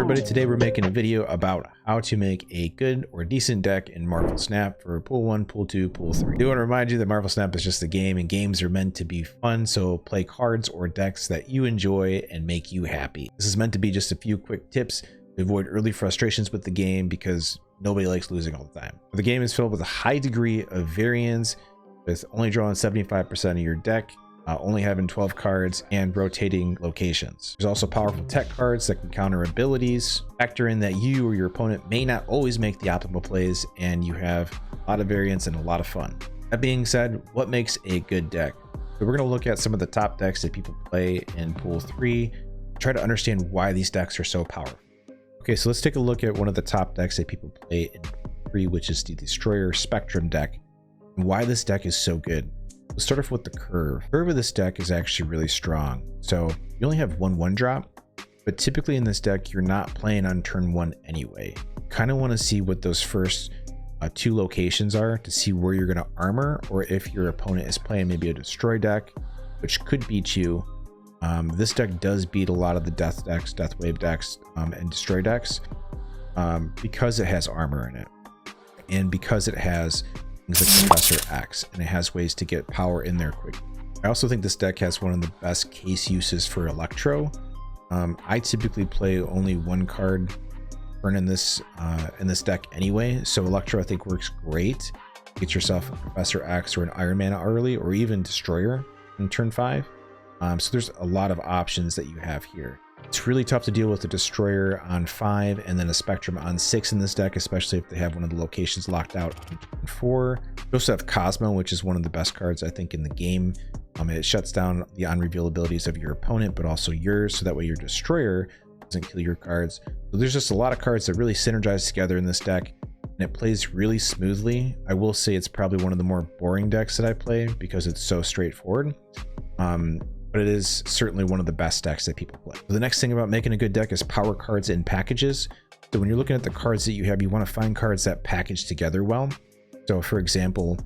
everybody, today we're making a video about how to make a good or decent deck in Marvel Snap for Pool 1, Pool 2, Pool 3. I do want to remind you that Marvel Snap is just a game and games are meant to be fun, so play cards or decks that you enjoy and make you happy. This is meant to be just a few quick tips to avoid early frustrations with the game because nobody likes losing all the time. The game is filled with a high degree of variance, with only drawing 75% of your deck, only having 12 cards, and rotating locations. There's also powerful tech cards that can counter abilities. Factor in that you or your opponent may not always make the optimal plays, and you have a lot of variance and a lot of fun. That being said, what makes a good deck? So we're going to look at some of the top decks that people play in Pool 3, try to understand why these decks are so powerful. Okay, so let's take a look at one of the top decks that people play in Pool 3, which is the Destroyer Spectrum deck, and why this deck is so good. Let's start off with the curve. The curve of this deck is actually really strong. So you only have one drop, but typically in this deck, you're not playing on turn 1 anyway. You kind of want to see what those first two locations are to see where you're going to armor, or if your opponent is playing maybe a destroy deck, which could beat you. This deck does beat a lot of the death decks, death wave decks, and destroy decks because it has armor in it, and because it has things like Professor X, and it has ways to get power in there quick. I also think this deck has one of the best case uses for Electro. I typically play only one card burn in this deck anyway, so Electro I think works great. Get yourself a Professor X or an Iron Man early, or even Destroyer in turn 5. So there's a lot of options that you have here. It's really tough to deal with a Destroyer on 5 and then a Spectrum on 6 in this deck, especially if they have one of the locations locked out on turn 4. You also have Cosmo, which is one of the best cards I think in the game. It shuts down the on-reveal abilities of your opponent, but also yours, so that way your Destroyer doesn't kill your cards. So there's just a lot of cards that really synergize together in this deck, and it plays really smoothly. I will say it's probably one of the more boring decks that I play because it's so straightforward. But it is certainly one of the best decks that people play. So the next thing about making a good deck is power cards in packages. So when you're looking at the cards that you have, you want to find cards that package together well. So for example,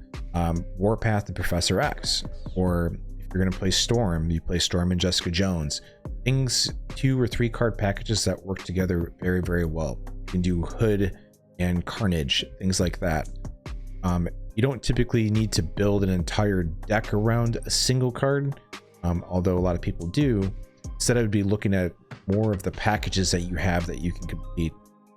Warpath and Professor X, or if you're going to play Storm, you play Storm and Jessica Jones. Things, 2 or 3 card packages that work together very, very well. You can do Hood and Carnage, things like that. You don't typically need to build an entire deck around a single card. Although a lot of people do. Instead, I would be looking at more of the packages that you have that you can complete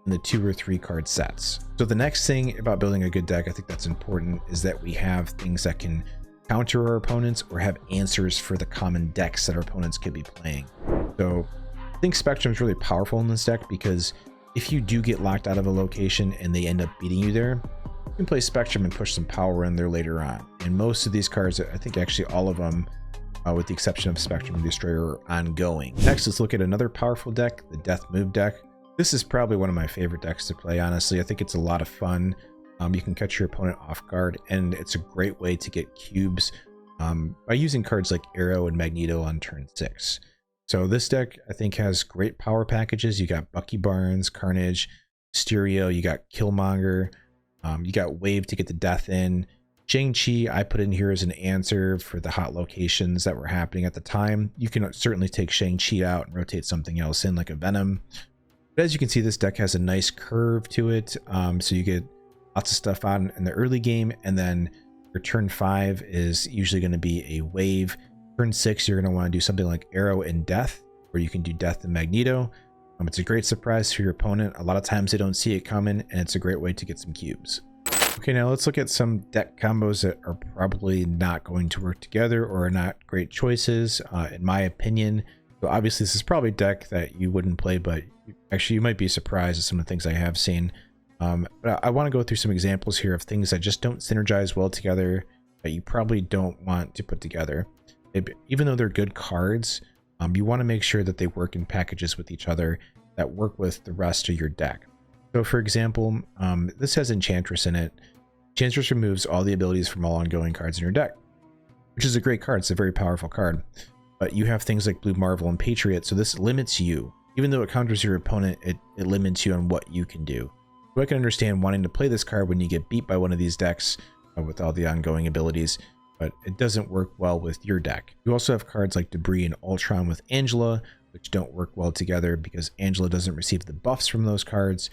in the 2 or 3 card sets. So the next thing about building a good deck, I think that's important, is that we have things that can counter our opponents or have answers for the common decks that our opponents could be playing. So I think Spectrum is really powerful in this deck because if you do get locked out of a location and they end up beating you there, you can play Spectrum and push some power in there later on. And most of these cards, I think actually all of them, with the exception of Spectrum and Destroyer, are ongoing. Next, let's look at another powerful deck, the Death Move deck. This is probably one of my favorite decks to play, honestly. I think it's a lot of fun. You can catch your opponent off guard, and it's a great way to get cubes by using cards like Arrow and Magneto on turn 6. So this deck, I think, has great power packages. You got Bucky Barnes, Carnage, Mysterio, you got Killmonger, you got Wave to get the death in. Shang-Chi I put in here as an answer for the hot locations that were happening at the time. You can certainly take Shang-Chi out and rotate something else in, like a Venom. But as you can see, this deck has a nice curve to it, so you get lots of stuff on in the early game, and then your turn 5 is usually going to be a Wave. Turn 6, you're going to want to do something like Arrow and Death, where you can do Death and Magneto. It's a great surprise for your opponent. A lot of times they don't see it coming, and it's a great way to get some cubes. Okay, now let's look at some deck combos that are probably not going to work together or are not great choices, in my opinion. So obviously this is probably a deck that you wouldn't play, but actually you might be surprised at some of the things I have seen. But I want to go through some examples here of things that just don't synergize well together, that you probably don't want to put together. Even though they're good cards, you want to make sure that they work in packages with each other that work with the rest of your deck. So for example, this has Enchantress in it. Enchantress removes all the abilities from all ongoing cards in your deck, which is a great card. It's a very powerful card. But you have things like Blue Marvel and Patriot, so this limits you. Even though it counters your opponent, it limits you on what you can do. So I can understand wanting to play this card when you get beat by one of these decks with all the ongoing abilities, but it doesn't work well with your deck. You also have cards like Debris and Ultron with Angela, which don't work well together because Angela doesn't receive the buffs from those cards.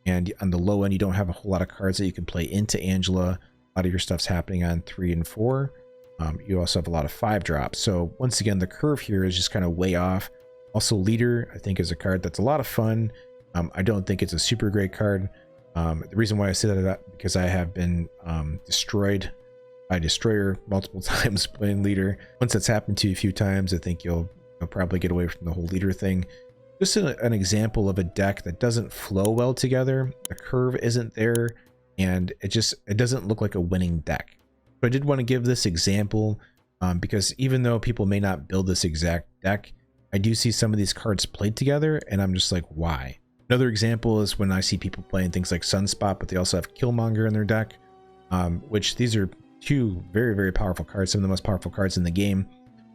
And on the low end, you don't have a whole lot of cards that you can play into Angela. A lot of your stuff's happening on 3 and 4. You also have a lot of 5 drops. So once again, the curve here is just kind of way off. Also, Leader, I think, is a card that's a lot of fun. I don't think it's a super great card. The reason why I say that is because I have been destroyed by Destroyer multiple times playing Leader. Once that's happened to you a few times, I think you'll probably get away from the whole Leader thing. Just an example of a deck that doesn't flow well together. The curve isn't there, and it doesn't look like a winning deck. But I did want to give this example because even though people may not build this exact deck, I do see some of these cards played together, and I'm just like, why? Another example is when I see people playing things like Sunspot, but they also have Killmonger in their deck, which these are 2 very, very powerful cards, some of the most powerful cards in the game.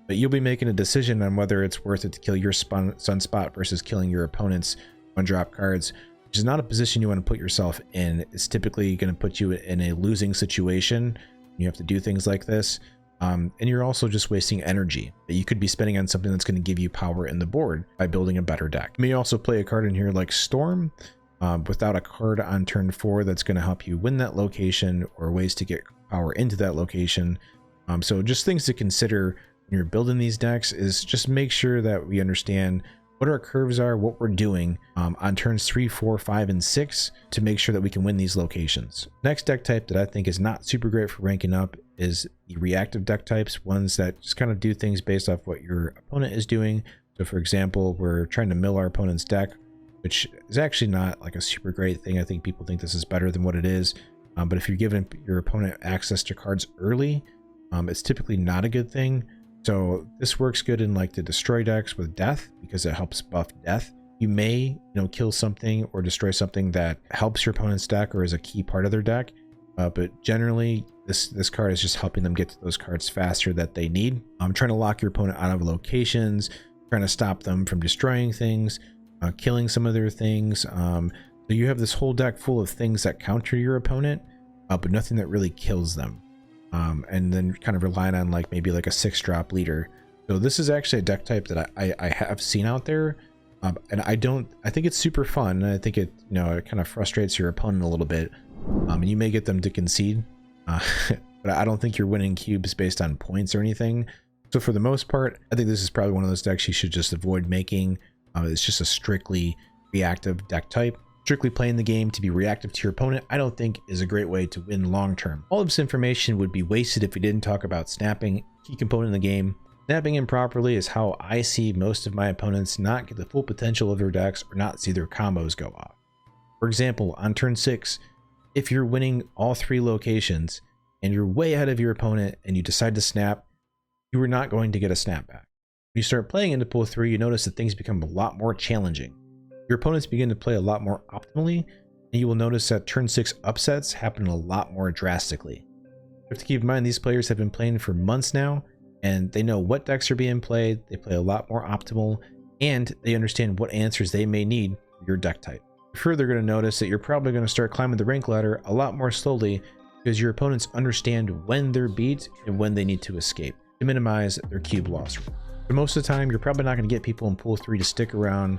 But you'll be making a decision on whether it's worth it to kill your Sunspot versus killing your opponent's 1-drop cards, which is not a position you want to put yourself in. It's typically going to put you in a losing situation. You have to do things like this. And you're also just wasting energy that you could be spending on something that's going to give you power in the board by building a better deck. You may also play a card in here like Storm without a card on turn 4 that's going to help you win that location, or ways to get power into that location. So just things to consider when you're building these decks is just make sure that we understand what our curves are, what we're doing on turns 3, 4, 5, and 6 to make sure that we can win these locations. Next deck type that I think is not super great for ranking up is the reactive deck types, ones that just kind of do things based off what your opponent is doing. So for example, we're trying to mill our opponent's deck, which is actually not like a super great thing. I think people think this is better than what it is. But if you're giving your opponent access to cards early, it's typically not a good thing. So this works good in like the destroy decks with death because it helps buff death. You may, kill something or destroy something that helps your opponent's deck or is a key part of their deck. But generally, this card is just helping them get to those cards faster that they need. Trying to lock your opponent out of locations, trying to stop them from destroying things, killing some of their things. So you have this whole deck full of things that counter your opponent, but nothing that really kills them. And then kind of relying on like maybe like a 6-drop Leader. So this is actually a deck type that I have seen out there, and I think it's super fun. And I think it it kind of frustrates your opponent a little bit, and you may get them to concede, but I don't think you're winning cubes based on points or anything. So for the most part, I think this is probably one of those decks you should just avoid making. It's just a strictly reactive deck type. Strictly playing the game to be reactive to your opponent, I don't think is a great way to win long term. All of this information would be wasted if we didn't talk about snapping, key component in the game. Snapping improperly is how I see most of my opponents not get the full potential of their decks or not see their combos go off. For example, on turn 6, if you're winning all 3 locations and you're way ahead of your opponent and you decide to snap, you are not going to get a snap back. When you start playing into pool 3, you notice that things become a lot more challenging. Your opponents begin to play a lot more optimally, and you will notice that turn 6 upsets happen a lot more drastically. You have to keep in mind these players have been playing for months now, and they know what decks are being played, they play a lot more optimal, and they understand what answers they may need for your deck type. You're further going to notice that you're probably going to start climbing the rank ladder a lot more slowly because your opponents understand when they're beat and when they need to escape to minimize their cube loss. For most of the time, you're probably not going to get people in pool 3 to stick around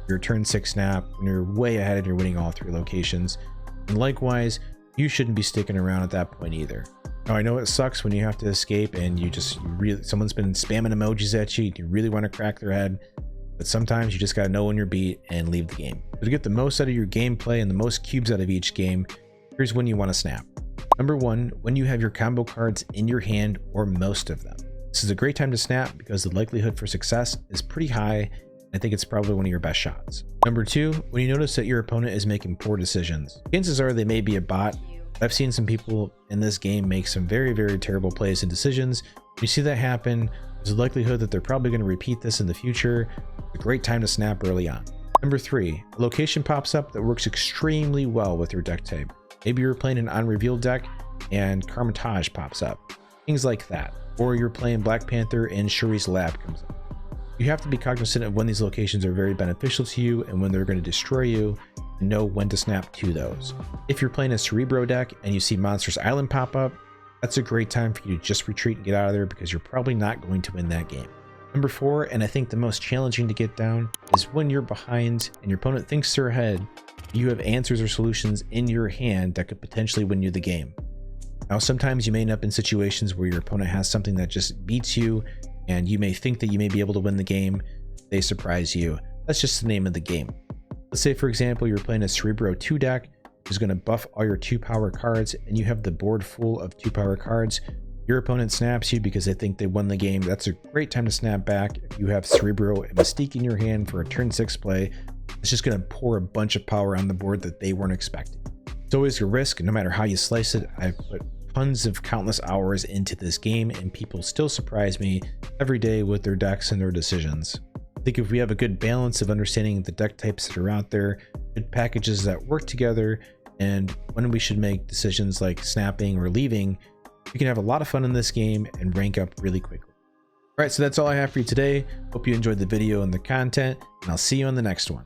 your turn 6 snap when you're way ahead and you're winning all 3 locations. And likewise, you shouldn't be sticking around at that point either. Now, I know it sucks when you have to escape and someone's been spamming emojis at you, and you really want to crack their head, but sometimes you just got to know when you're beat and leave the game. So to get the most out of your gameplay and the most cubes out of each game, here's when you want to snap. Number 1, when you have your combo cards in your hand or most of them. This is a great time to snap because the likelihood for success is pretty high. I think it's probably one of your best shots. Number 2, when you notice that your opponent is making poor decisions. Chances are they may be a bot. I've seen some people in this game make some very, very terrible plays and decisions. When you see that happen, there's a likelihood that they're probably going to repeat this in the future. It's a great time to snap early on. Number 3, a location pops up that works extremely well with your deck type. Maybe you're playing an unrevealed deck and Carmitage pops up. Things like that. Or you're playing Black Panther and Shuri's Lab comes up. You have to be cognizant of when these locations are very beneficial to you and when they're going to destroy you, and know when to snap to those. If you're playing a Cerebro deck and you see Monsters Island pop up, that's a great time for you to just retreat and get out of there because you're probably not going to win that game. Number 4, and I think the most challenging to get down, is when you're behind and your opponent thinks they're ahead, you have answers or solutions in your hand that could potentially win you the game. Now, sometimes you may end up in situations where your opponent has something that just beats you, and you may think that you may be able to win the game. They surprise you. That's just the name of the game. Let's say, for example, you're playing a Cerebro 2 deck, which is going to buff all your 2 power cards, and you have the board full of 2 power cards. Your opponent snaps you because they think they won the game. That's a great time to snap back. If you have Cerebro and Mystique in your hand for a turn 6 play, it's just going to pour a bunch of power on the board that they weren't expecting. It's always a risk, no matter how you slice it. I've put tons of countless hours into this game, and people still surprise me every day with their decks and their decisions. I think if we have a good balance of understanding the deck types that are out there, good packages that work together, and when we should make decisions like snapping or leaving, we can have a lot of fun in this game and rank up really quickly. All right, so that's all I have for you today. Hope you enjoyed the video and the content, and I'll see you on the next one.